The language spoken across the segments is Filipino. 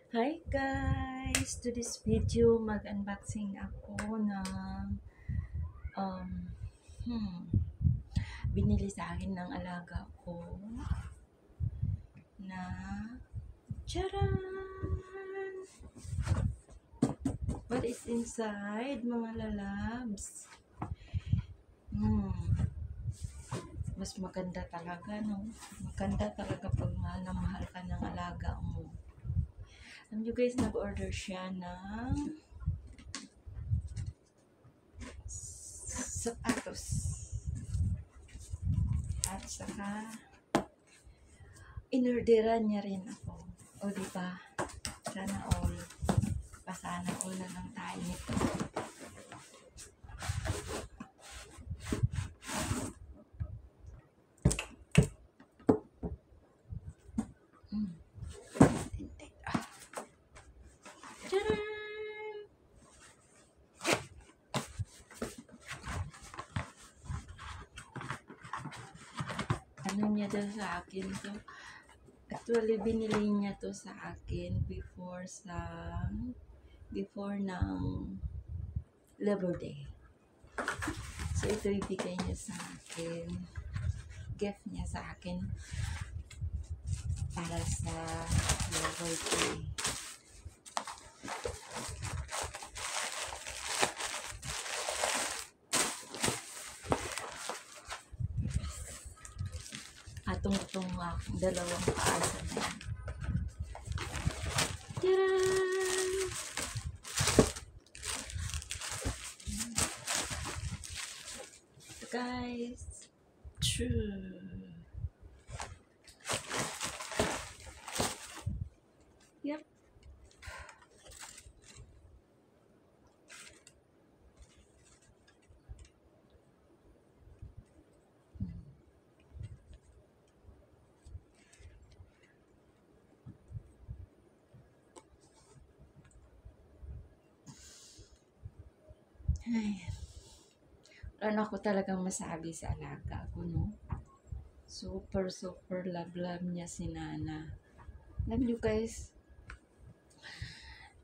Hi guys! To this video, mag-unboxing ako ng um, binili sa akin ng alaga ko na charan! What is inside, mga lalabs? Mas maganda talaga, no? Maganda talaga pag mahal na mahal ka ng alaga mo. Alam nyo guys, nag-order siya ng sapatos. At saka, inorderan niya rin ako. O diba? Sana all. Pasana all na lang tayo nito. Tcharan! Ano niya daw sa akin to? Actually, binili niya to sa akin before ng Labor Day. So, ito ibigay niya sa akin. Gift niya sa akin para sa Labor Day. Atong-tong dalawang paasa na yan. Tcharan! Guys, true. Yep. Ay, wala na ako talagang masabi sa alaga ko, no? Super, super love niya si Nana. Alam niyo guys,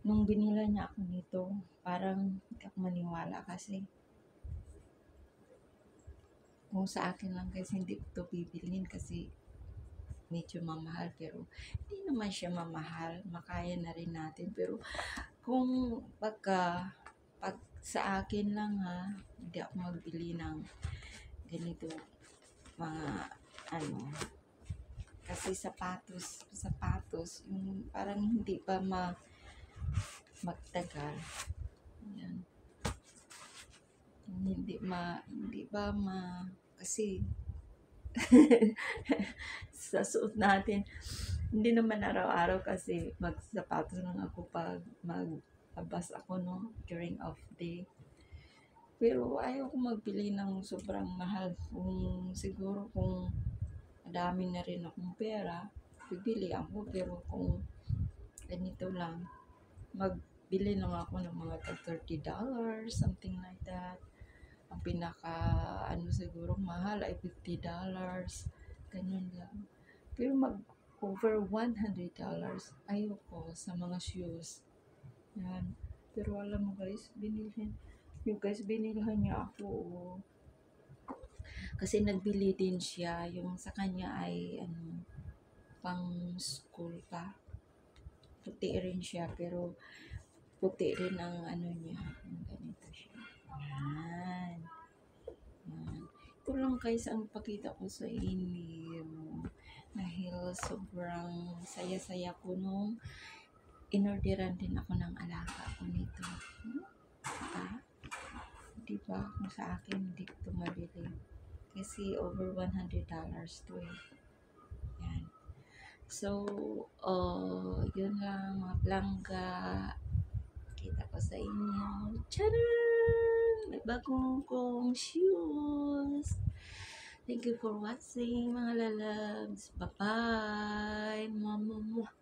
nung binila niya ako nito, parang hindi ako maniwala kasi kung sa akin lang guys, hindi ko to bibilhin kasi medyo mamahal. Pero hindi naman siya mamahal, makaya na rin natin. Pero kung pag sa akin lang ha, hindi ako magbili ng ganito mga ano, kasi sapatos yung parang hindi pa magtagal. Yan. Hindi ba kasi sa suot natin, hindi naman araw-araw kasi magsapatos lang ako pag maglabas ako, no, during off day. Pero ayaw ko magbili ng sobrang mahal. Siguro kung madami na rin akong pera, bibili ako. Pero kung ganito lang, magbili lang ako ng mga $30, something like that. Ang pinaka, siguro mahal ay $50. Ganyan lang. Pero over $100, ayoko sa mga shoes. Yan. Pero alam mo guys, binilhan niya ako. Kasi nagbili din siya. Yung sa kanya ay, pang school pa. Puti rin siya, pero puti rin ang niya. Ganito siya. Yan. Yan. Ito lang guys ang pakita ko sa inyo. Dahil sobrang saya-saya ko nung inorderan din ako ng alaga ko nito. Diba? Kung sa akin, hindi ko mabili. Kasi over $100 to eh. Yan. So, yun lang mga plangga. Kita ko sa inyo. Tcharan! May bagong kong shoes. Thank you for watching mga lalabs. Bye-bye! Mwah, mwah, mwah.